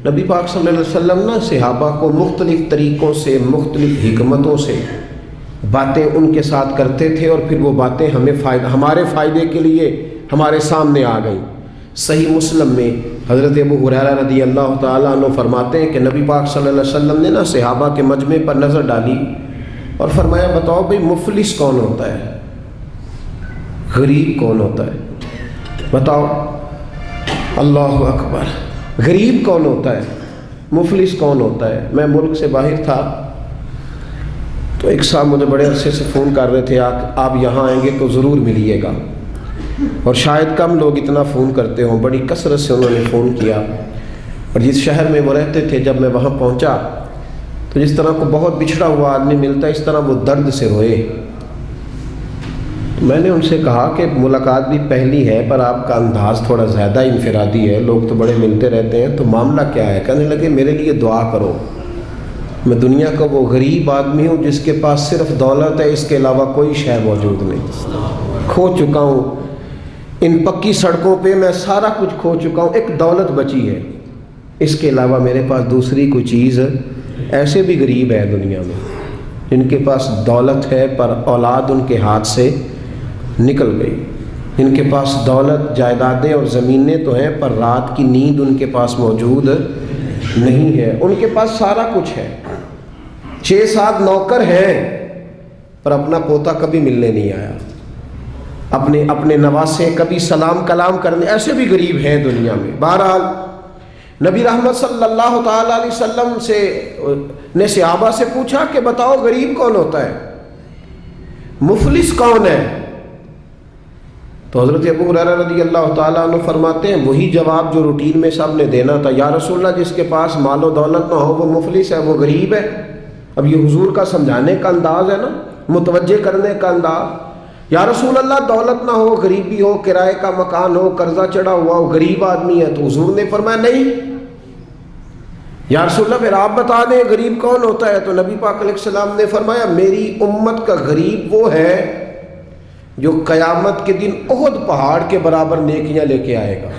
نبی پاک صلی اللہ علیہ وسلم نا صحابہ کو مختلف طریقوں سے مختلف حکمتوں سے باتیں ان کے ساتھ کرتے تھے، اور پھر وہ باتیں ہمارے فائدے کے لیے ہمارے سامنے آ گئیں۔ صحیح مسلم میں حضرت ابو ہریرہ رضی اللہ تعالیٰ عنہ فرماتے ہیں کہ نبی پاک صلی اللہ علیہ وسلم نے نا صحابہ کے مجمع پر نظر ڈالی اور فرمایا بتاؤ بھئی مفلس کون ہوتا ہے، غریب کون ہوتا ہے؟ بتاؤ، اللہ اکبر، غریب کون ہوتا ہے، مفلس کون ہوتا ہے؟ میں ملک سے باہر تھا تو ایک صاحب مجھے بڑے عرصے سے فون کر رہے تھے آپ یہاں آئیں گے تو ضرور ملیے گا، اور شاید کم لوگ اتنا فون کرتے ہوں، بڑی کثرت سے انہوں نے فون کیا۔ اور جس شہر میں وہ رہتے تھے جب میں وہاں پہنچا تو جس طرح کو بہت بچھڑا ہوا آدمی ملتا ہے اس طرح وہ درد سے روئے۔ میں نے ان سے کہا کہ ملاقات بھی پہلی ہے پر آپ کا انداز تھوڑا زیادہ انفرادی ہے، لوگ تو بڑے ملتے رہتے ہیں، تو معاملہ کیا ہے؟ کہنے لگے میرے لیے دعا کرو، میں دنیا کا وہ غریب آدمی ہوں جس کے پاس صرف دولت ہے، اس کے علاوہ کوئی شے موجود نہیں، کھو چکا ہوں ان پکی سڑکوں پہ، میں سارا کچھ کھو چکا ہوں، ایک دولت بچی ہے، اس کے علاوہ میرے پاس دوسری کوئی چیز۔ ایسے بھی غریب ہے دنیا میں جن کے پاس دولت ہے پر اولاد ان کے ہاتھ سے نکل گئی، جن کے پاس دولت جائیدادیں اور زمینیں تو ہیں پر رات کی نیند ان کے پاس موجود نہیں ہے۔ ان کے پاس سارا کچھ ہے، 6-7 نوکر ہیں پر اپنا پوتا کبھی ملنے نہیں آیا، اپنے نواسے کبھی سلام کلام کرنے، ایسے بھی غریب ہیں دنیا میں۔ بہرحال نبی رحمت صلی اللہ تعالیٰ علیہ وسلم نے صحابہ سے پوچھا کہ بتاؤ غریب کون ہوتا ہے، مفلس کون ہے؟ تو حضرت ابو ہریرہ رضی اللہ تعالیٰ عنہ فرماتے ہیں وہی جواب جو روٹین میں سب نے دینا تھا، یا رسول اللہ جس کے پاس مال و دولت نہ ہو وہ مفلس ہے، وہ غریب ہے۔ اب یہ حضور کا سمجھانے کا انداز ہے نا، متوجہ کرنے کا انداز۔ یا رسول اللہ دولت نہ ہو، غریبی ہو، کرائے کا مکان ہو، قرضہ چڑھا ہوا ہو، غریب آدمی ہے، تو حضور نے فرمایا نہیں، یا رسول اللہ پھر آپ بتا دیں غریب کون ہوتا ہے؟ تو نبی پاک علیہ السلام نے فرمایا میری امت کا غریب وہ ہے جو قیامت کے دن احد پہاڑ کے برابر نیکیاں لے کے آئے گا۔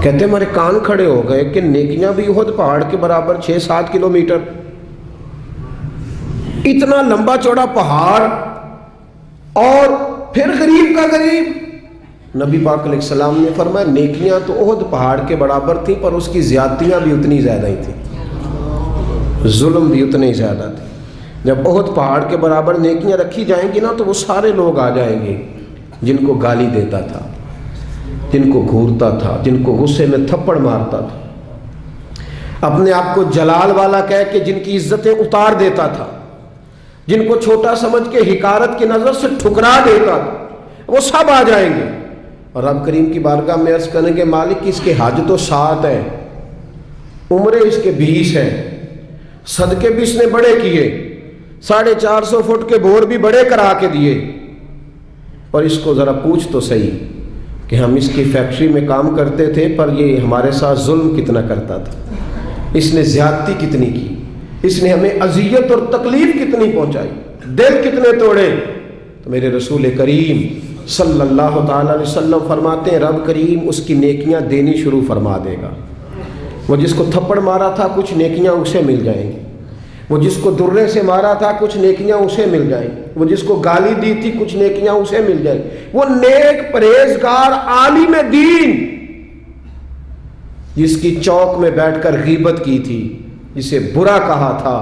کہتے ہمارے کان کھڑے ہو گئے کہ نیکیاں بھی احد پہاڑ کے برابر، 6-7 کلومیٹر، اتنا لمبا چوڑا پہاڑ، اور پھر غریب کا غریب۔ نبی پاک علیہ السلام نے فرمایا نیکیاں تو احد پہاڑ کے برابر تھیں پر اس کی زیادتیاں بھی اتنی زیادہ ہی تھیں، ظلم بھی اتنے ہی زیادہ تھے۔ جب احد پہاڑ کے برابر نیکیاں رکھی جائیں گی نا تو وہ سارے لوگ آ جائیں گے جن کو گالی دیتا تھا، جن کو گھورتا تھا، جن کو غصے میں تھپڑ مارتا تھا، اپنے آپ کو جلال والا کہہ کے جن کی عزتیں اتار دیتا تھا، جن کو چھوٹا سمجھ کے حقارت کی نظر سے ٹھکرا دیتا تھا، وہ سب آ جائیں گے اور رب کریم کی بارگاہ میں عرض کریں گے مالک اس کے حج تو 7 ہے، عمرے اس کے 20 ہیں، صدقے بھی اس نے بڑے کیے، 450 فٹ کے بور بھی بڑے کرا کے دیے، اور اس کو ذرا پوچھ تو صحیح کہ ہم اس کی فیکٹری میں کام کرتے تھے پر یہ ہمارے ساتھ ظلم کتنا کرتا تھا، اس نے زیادتی کتنی کی، اس نے ہمیں اذیت اور تکلیف کتنی پہنچائی، دل کتنے توڑے۔ تو میرے رسول کریم صلی اللہ تعالیٰ علیہ وسلم فرماتے ہیں رب کریم اس کی نیکیاں دینی شروع فرما دے گا۔ وہ جس کو تھپڑ مارا تھا کچھ نیکیاں اسے مل جائیں گی، وہ جس کو درے سے مارا تھا کچھ نیکیاں اسے مل جائیں گی، وہ جس کو گالی دی تھی کچھ نیکیاں اسے مل جائیں گی، وہ نیک پرہیزگار عالم دین جس کی چوک میں بیٹھ کر غیبت کی تھی، جسے برا کہا تھا،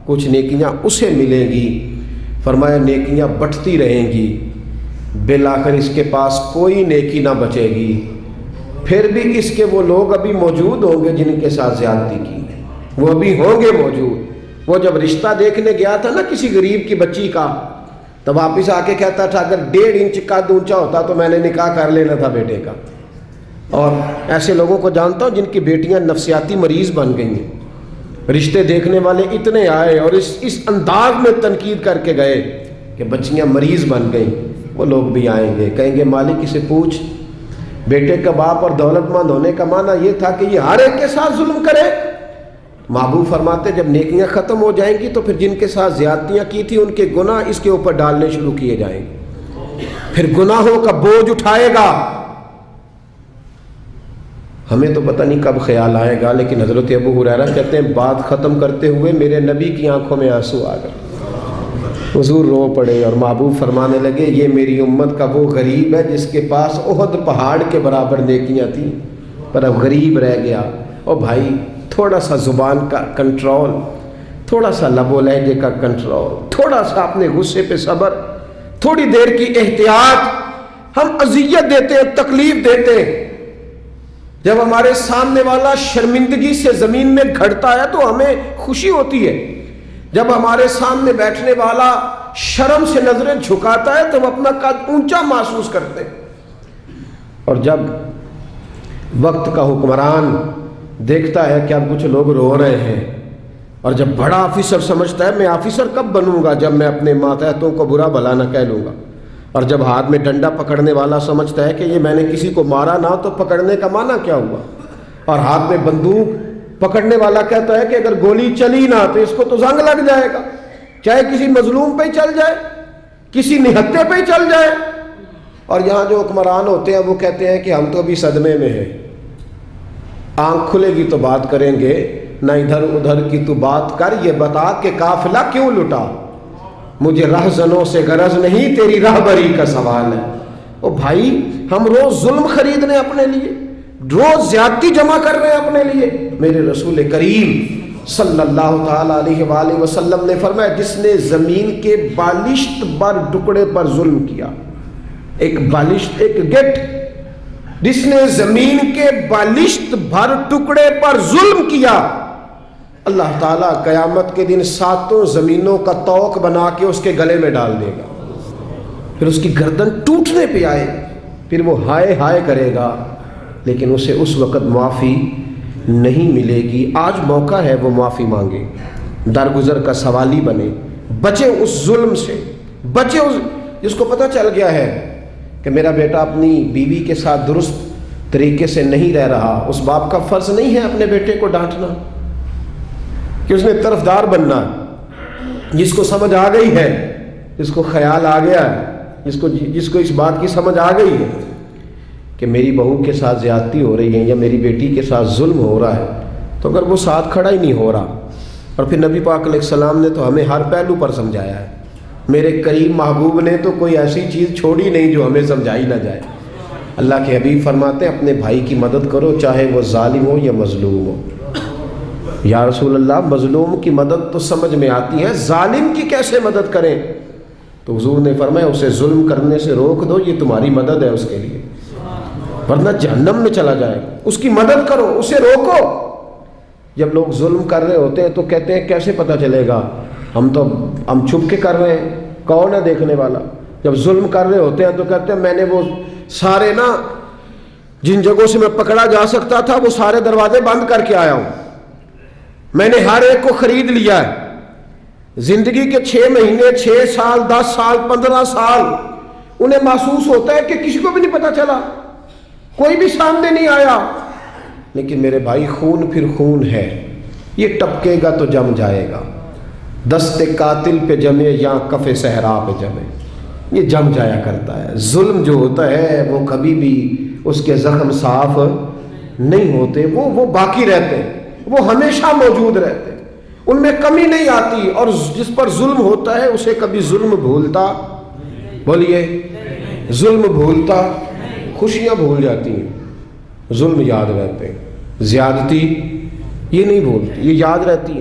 کچھ نیکیاں اسے ملیں گی۔ فرمایا نیکیاں بٹتی رہیں گی، بالآخر اس کے پاس کوئی نیکی نہ بچے گی، پھر بھی اس کے وہ لوگ ابھی موجود ہوں گے جن کے ساتھ زیادتی کی، وہ ابھی ہوں گے موجود۔ وہ جب رشتہ دیکھنے گیا تھا نا کسی غریب کی بچی کا تو واپس آ کے کہتا تھا اگر 1.5 انچ قد اونچا ہوتا تو میں نے نکاح کر لینا تھا بیٹے کا۔ اور ایسے لوگوں کو جانتا ہوں جن کی بیٹیاں نفسیاتی مریض بن گئی ہیں، رشتے دیکھنے والے اتنے آئے اور اس انداز میں تنقید کر کے گئے کہ بچیاں مریض بن گئیں۔ وہ لوگ بھی آئیں گے کہیں گے مالک اسے پوچھ، بیٹے کا باپ اور دولت مند ہونے کا معنی یہ تھا کہ یہ ہر ایک کے ساتھ ظلم کرے؟ محبوب فرماتے جب نیکیاں ختم ہو جائیں گی تو پھر جن کے ساتھ زیادتیاں کی تھی ان کے گناہ اس کے اوپر ڈالنے شروع کیے جائیں گے، پھر گناہوں کا بوجھ اٹھائے گا۔ ہمیں تو پتہ نہیں کب خیال آئے گا، لیکن حضرت ابو ہریرہ کہتے ہیں بات ختم کرتے ہوئے میرے نبی کی آنکھوں میں آنسو آ گئے، حضور رو پڑے اور محبوب فرمانے لگے یہ میری امت کا وہ غریب ہے جس کے پاس احد پہاڑ کے برابر نیکیاں تھیں، پر اب غریب رہ گیا۔ اور بھائی تھوڑا سا زبان کا کنٹرول، تھوڑا سا لب و لہجے کا کنٹرول، تھوڑا سا اپنے غصے پہ صبر، تھوڑی دیر کی احتیاط۔ ہم اذیت دیتے ہیں، تکلیف دیتے ہیں، جب ہمارے سامنے والا شرمندگی سے زمین میں گھڑتا ہے تو ہمیں خوشی ہوتی ہے، جب ہمارے سامنے بیٹھنے والا شرم سے نظریں جھکاتا ہے تو ہم اپنا قد اونچا محسوس کرتے ہیں، اور جب وقت کا حکمران دیکھتا ہے کہ اب کچھ لوگ رو رہے ہیں، اور جب بڑا آفیسر سمجھتا ہے میں آفیسر کب بنوں گا جب میں اپنے ماتحتوں کو برا بھلا نہ کہہ لوں گا، اور جب ہاتھ میں ڈنڈا پکڑنے والا سمجھتا ہے کہ یہ میں نے کسی کو مارا نہ تو پکڑنے کا معنی کیا ہوا، اور ہاتھ میں بندوق پکڑنے والا کہتا ہے کہ اگر گولی چلی نہ تو اس کو تو زنگ لگ جائے گا، چاہے کسی مظلوم پہ ہی چل جائے، کسی نہتے پہ ہی چل جائے۔ اور یہاں جو حکمران ہوتے ہیں وہ کہتے ہیں کہ ہم تو ابھی صدمے میں ہیں، آنکھ کھلے گی تو بات کریں گے، نہ ادھر ادھر کی تو بات کر، یہ بتا کہ قافلہ کیوں لٹا، مجھے رہزنوں سے غرض نہیں تیری راہبری کا سوال ہے۔ او بھائی ہم روز ظلم خرید رہے ہیں اپنے لیے، روز زیادتی جمع کر رہے ہیں اپنے لیے۔ میرے رسول کریم صلی اللہ تعالی علیہ وآلہ وسلم نے فرمایا جس نے زمین کے بالشت بر ٹکڑے پر ظلم کیا، ایک بالشت ایک گٹ، جس نے زمین کے بالشت بھر ٹکڑے پر ظلم کیا، اللہ تعالیٰ قیامت کے دن 7 زمینوں کا توق بنا کے اس کے گلے میں ڈال دے گا، پھر اس کی گردن ٹوٹنے پہ آئے، پھر وہ ہائے ہائے کرے گا، لیکن اسے اس وقت معافی نہیں ملے گی۔ آج موقع ہے وہ معافی مانگے، درگزر کا سوالی بنے، بچے اس ظلم سے، بچے اس جس کو پتہ چل گیا ہے کہ میرا بیٹا اپنی بیوی کے ساتھ درست طریقے سے نہیں رہ رہا، اس باپ کا فرض نہیں ہے اپنے بیٹے کو ڈانٹنا کہ اس نے طرفدار بننا۔ جس کو سمجھ آ گئی ہے، جس کو خیال آ گیا ہے، جس کو اس بات کی سمجھ آ گئی ہے کہ میری بہو کے ساتھ زیادتی ہو رہی ہے یا میری بیٹی کے ساتھ ظلم ہو رہا ہے، تو اگر وہ ساتھ کھڑا ہی نہیں ہو رہا، اور پھر نبی پاک علیہ السلام نے تو ہمیں ہر پہلو پر سمجھایا ہے، میرے کریم محبوب نے تو کوئی ایسی چیز چھوڑی نہیں جو ہمیں سمجھائی نہ جائے۔ اللہ کے حبیب فرماتے ہیں اپنے بھائی کی مدد کرو چاہے وہ ظالم ہو یا مظلوم ہو۔ یا رسول اللہ مظلوم کی مدد تو سمجھ میں آتی ہے، ظالم کی کیسے مدد کریں؟ تو حضور نے فرمایا اسے ظلم کرنے سے روک دو، یہ تمہاری مدد ہے اس کے لیے، ورنہ جہنم میں چلا جائے گا۔ اس کی مدد کرو، اسے روکو۔ جب لوگ ظلم کر رہے ہوتے ہیں تو کہتے ہیں کیسے پتہ چلے گا، ہم چھپ کے کر رہے ہیں، کون ہے دیکھنے والا؟ جب ظلم کر رہے ہوتے ہیں تو کہتے ہیں میں نے وہ سارے جن جگہوں سے میں پکڑا جا سکتا تھا وہ سارے دروازے بند کر کے آیا ہوں، میں نے ہر ایک کو خرید لیا ہے۔ زندگی کے 6 مہینے، 6 سال، 10 سال، 15 سال انہیں محسوس ہوتا ہے کہ کسی کو بھی نہیں پتہ چلا، کوئی بھی سامنے نہیں آیا، لیکن میرے بھائی خون پھر خون ہے، یہ ٹپکے گا تو جم جائے گا، دست قاتل پہ جمے یا کف صحرا پہ جمے، یہ جم جایا کرتا ہے۔ ظلم جو ہوتا ہے وہ کبھی بھی اس کے زخم صاف نہیں ہوتے، وہ باقی رہتے ہیں، وہ ہمیشہ موجود رہتے ہیں، ان میں کمی نہیں آتی، اور جس پر ظلم ہوتا ہے اسے کبھی ظلم بھولتا، بولیے ظلم بھولتا، خوشیاں بھول جاتی ہیں، ظلم یاد رہتے ہیں، زیادتی یہ نہیں بھولتی، یہ یاد رہتی ہے۔